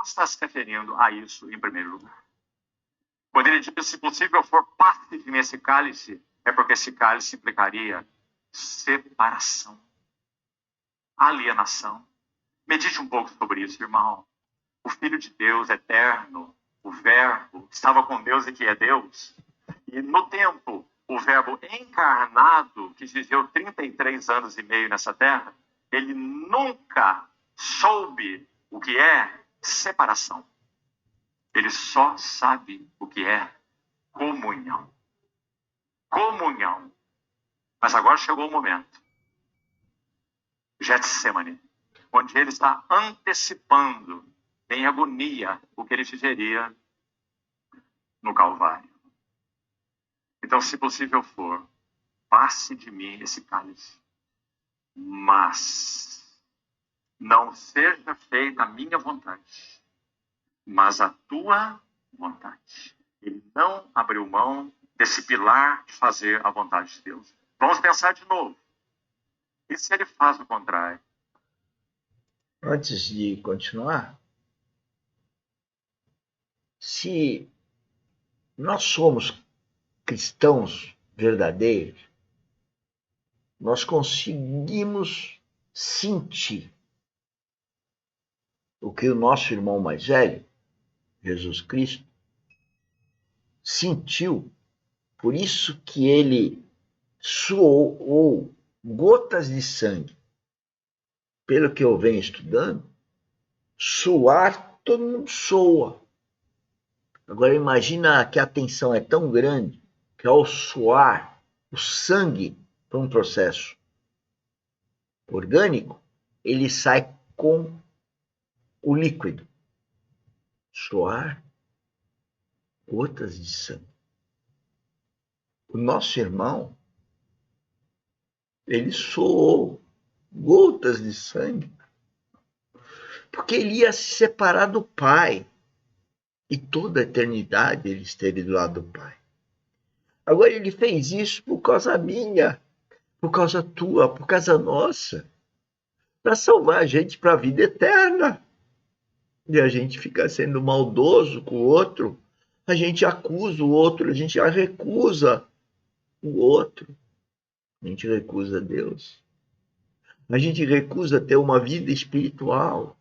está se referindo a isso em primeiro lugar. Quando ele diz, se possível for, passe de mim esse cálice, é porque esse cálice implicaria separação, alienação. Medite um pouco sobre isso, irmão. O Filho de Deus eterno, o Verbo, estava com Deus e que é Deus. E no tempo, o Verbo encarnado, que viveu 33 anos e meio nessa terra, ele nunca soube o que é separação. Ele só sabe o que é comunhão. Comunhão. Mas agora chegou o momento. Getsemane, onde ele está antecipando em agonia o que ele viveria no Calvário. Então, se possível for, passe de mim esse cálice, mas não seja feita a minha vontade, mas a tua vontade. Ele não abriu mão desse pilar de fazer a vontade de Deus. Vamos pensar de novo. E se ele faz o contrário? Antes de continuar, se nós somos cristãos verdadeiros, nós conseguimos sentir o que o nosso irmão mais velho, Jesus Cristo, sentiu. Por isso que ele suou gotas de sangue. Pelo que eu venho estudando, suar, todo mundo soa. Agora imagina que a tensão é tão grande que ao suar, o sangue, para um processo orgânico, ele sai com o líquido. Suar, gotas de sangue. O nosso irmão, ele suou gotas de sangue, porque ele ia se separar do Pai. E toda a eternidade ele esteve do lado do Pai. Agora ele fez isso por causa minha, por causa tua, por causa nossa, para salvar a gente para a vida eterna. E a gente fica sendo maldoso com o outro, a gente acusa o outro, a gente já recusa o outro. A gente recusa Deus. A gente recusa ter uma vida espiritual.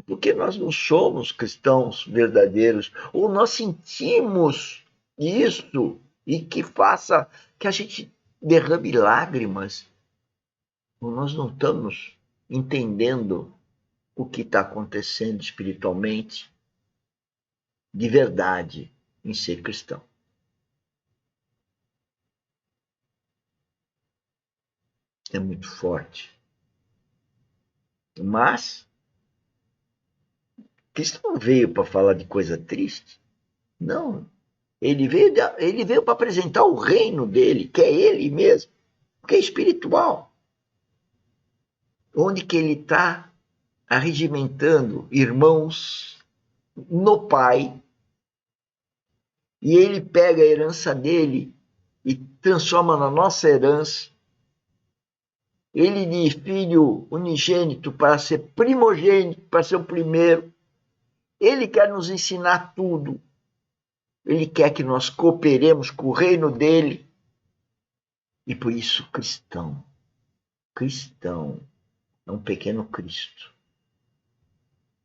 Porque nós não somos cristãos verdadeiros, ou nós sentimos isso e que faça que a gente derrame lágrimas, ou nós não estamos entendendo o que está acontecendo espiritualmente de verdade em ser cristão. É muito forte. Mas Cristo não veio para falar de coisa triste. Não. Ele veio para apresentar o reino dele, que é ele mesmo, que é espiritual. Onde que ele está arregimentando irmãos no Pai, e ele pega a herança dele e transforma na nossa herança. Ele de filho unigênito para ser primogênito, para ser o primeiro. Ele quer nos ensinar tudo. Ele quer que nós cooperemos com o reino dele. E por isso, cristão é um pequeno Cristo.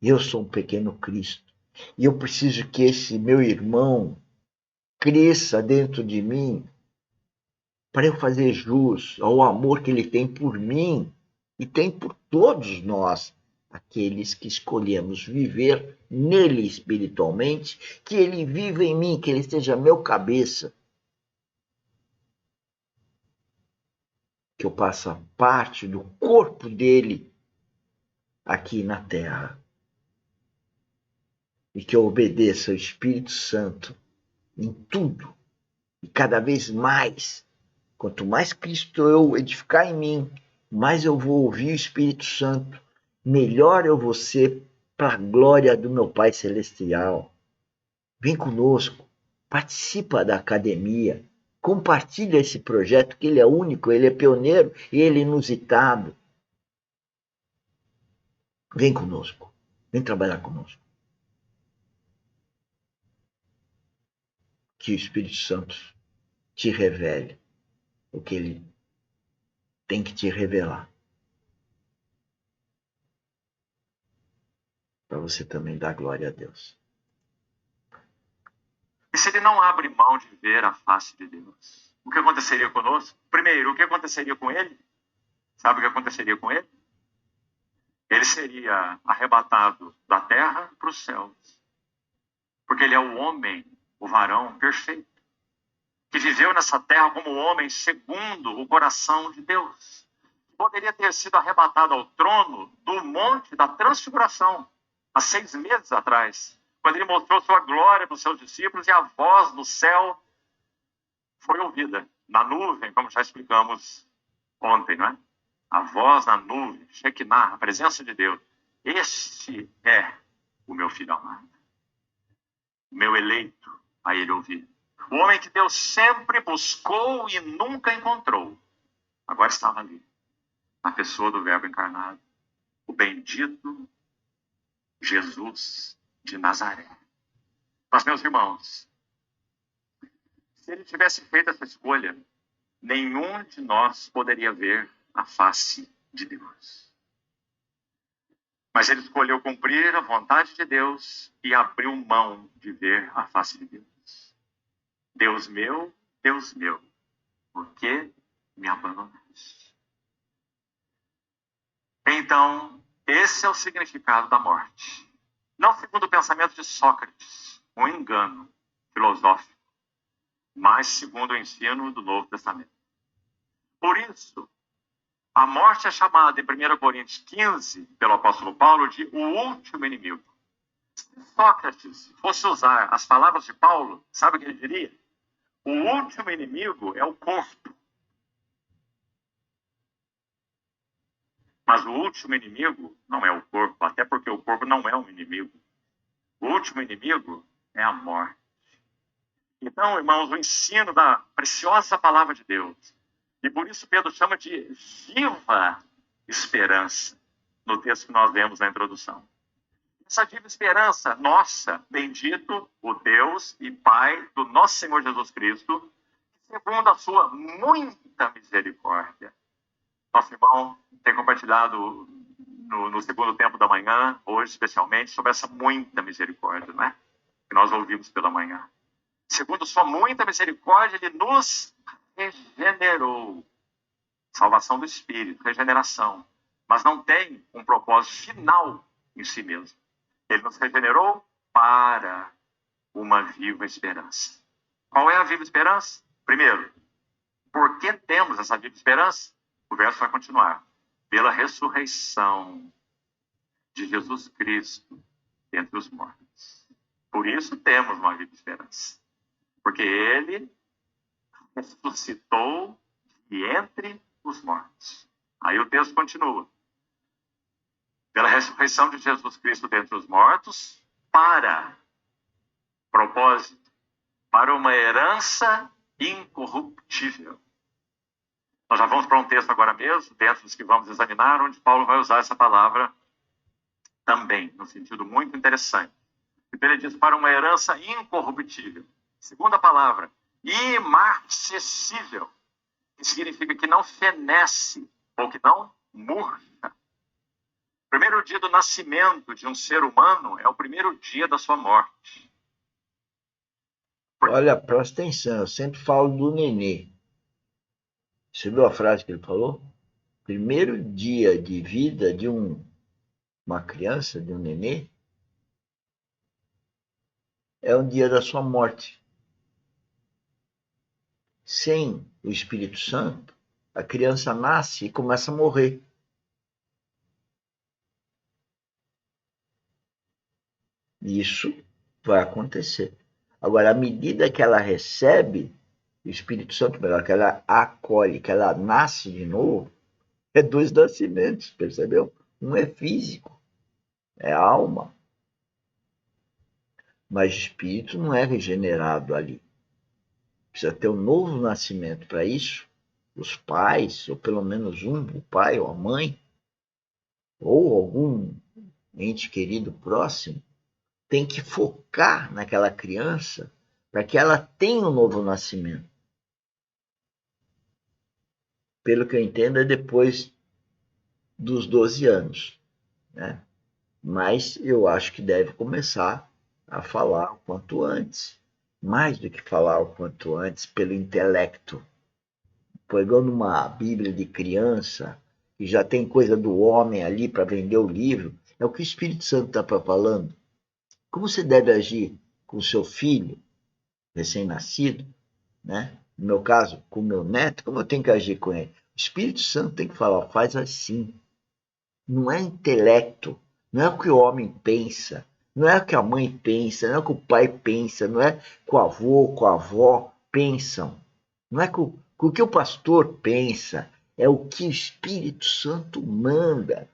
Eu sou um pequeno Cristo. E eu preciso que esse meu irmão cresça dentro de mim para eu fazer jus ao amor que ele tem por mim e tem por todos nós, aqueles que escolhemos viver nele espiritualmente, que ele viva em mim, que ele seja meu cabeça, que eu faça parte do corpo dele aqui na terra e que eu obedeça ao Espírito Santo em tudo e cada vez mais. Quanto mais Cristo eu edificar em mim, mais eu vou ouvir o Espírito Santo, melhor eu vou ser para a glória do meu Pai Celestial. Vem conosco, participa da academia, compartilha esse projeto, que ele é único, ele é pioneiro e ele é inusitado. Vem conosco, vem trabalhar conosco. que o Espírito Santo te revele o que ele tem que te revelar. Para você também dar glória a Deus. E se ele não abre mão de ver a face de Deus, o que aconteceria conosco? Primeiro, o que aconteceria com ele? Sabe o que aconteceria com ele? Ele seria arrebatado da terra para os céus. Porque ele é o homem, o varão perfeito, que viveu nessa terra como homem segundo o coração de Deus. Poderia ter sido arrebatado ao trono do Monte da Transfiguração, há 6 meses atrás, quando ele mostrou sua glória para os seus discípulos e a voz do céu foi ouvida na nuvem, como já explicamos ontem, não é? A voz na nuvem, Shekinah, a presença de Deus. Este é o meu filho amado, o meu eleito, a ele ouvir. O homem que Deus sempre buscou e nunca encontrou, agora estava ali, na pessoa do Verbo encarnado, o bendito Jesus de Nazaré. Mas, meus irmãos, se ele tivesse feito essa escolha, nenhum de nós poderia ver a face de Deus. Mas ele escolheu cumprir a vontade de Deus e abriu mão de ver a face de Deus. Deus meu, por que me abandonaste? Então, esse é o significado da morte. Não segundo o pensamento de Sócrates, um engano filosófico, mas segundo o ensino do Novo Testamento. Por isso, a morte é chamada em 1 Coríntios 15, pelo apóstolo Paulo, de o último inimigo. Se Sócrates fosse usar as palavras de Paulo, sabe o que ele diria? O último inimigo é o corpo. Mas o último inimigo não é o corpo, até porque o corpo não é um inimigo. O último inimigo é a morte. Então, irmãos, o ensino da preciosa palavra de Deus, e por isso Pedro chama de viva esperança, no texto que nós vemos na introdução. Essa viva esperança, nossa, bendito o Deus e Pai do nosso Senhor Jesus Cristo, segundo a sua muita misericórdia. Nosso irmão tem compartilhado no segundo tempo da manhã, hoje especialmente, sobre essa muita misericórdia, não é? Que nós ouvimos pela manhã. Segundo sua muita misericórdia, ele nos regenerou. Salvação do Espírito, regeneração. Mas não tem um propósito final em si mesmo. Ele nos regenerou para uma viva esperança. Qual é a viva esperança? Primeiro, por que temos essa viva esperança? O verso vai continuar. Pela ressurreição de Jesus Cristo entre os mortos. Por isso temos uma viva esperança. Porque ele ressuscitou de entre os mortos. Aí o texto continua. Pela ressurreição de Jesus Cristo dentre os mortos, para propósito, para uma herança incorruptível. Nós já vamos para um texto agora mesmo, dentro dos que vamos examinar, onde Paulo vai usar essa palavra também, num sentido muito interessante. Ele diz para uma herança incorruptível. Segunda palavra, imarcessível, que significa que não fenece ou que não murcha. O primeiro dia do nascimento de um ser humano é o primeiro dia da sua morte. Olha, presta atenção, eu sempre falo do nenê. Você viu a frase que ele falou? Primeiro dia de vida de uma criança, de um nenê, é o dia da sua morte. Sem o Espírito Santo, a criança nasce e começa a morrer. Isso vai acontecer. Agora, à medida que ela recebe o Espírito Santo, melhor, que ela acolhe, que ela nasce de novo, é 2 nascimentos, percebeu? Um é físico, é alma. Mas o espírito não é regenerado ali. Precisa ter um novo nascimento. Para isso, os pais, ou pelo menos um, o pai ou a mãe, ou algum ente querido próximo, tem que focar naquela criança para que ela tenha um novo nascimento. Pelo que eu entendo, é depois dos 12 anos, né? Mas eu acho que deve começar a falar o quanto antes. Mais do que falar o quanto antes, pelo intelecto. Pegando uma Bíblia de criança, que já tem coisa do homem ali para vender o livro, é o que o Espírito Santo está falando. Como você deve agir com o seu filho, recém-nascido, né? No meu caso, com o meu neto, como eu tenho que agir com ele? O Espírito Santo tem que falar, faz assim. Não é intelecto, não é o que o homem pensa, não é o que a mãe pensa, não é o que o pai pensa, não é o que o avô, com a avó pensam, não é o que o pastor pensa, é o que o Espírito Santo manda.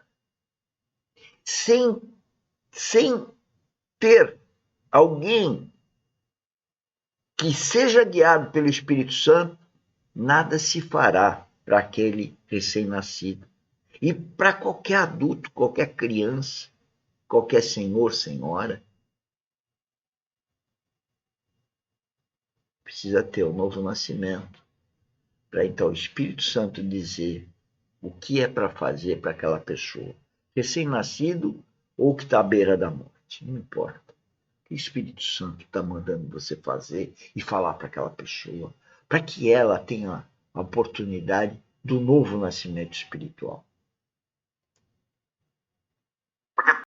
Sem, sem ter alguém que seja guiado pelo Espírito Santo, nada se fará para aquele recém-nascido. E para qualquer adulto, qualquer criança, qualquer senhor, senhora, precisa ter o novo nascimento. Para então o Espírito Santo dizer o que é para fazer para aquela pessoa. Recém-nascido ou que está à beira da morte, não importa. O Espírito Santo está mandando você fazer e falar para aquela pessoa, para que ela tenha a oportunidade do novo nascimento espiritual.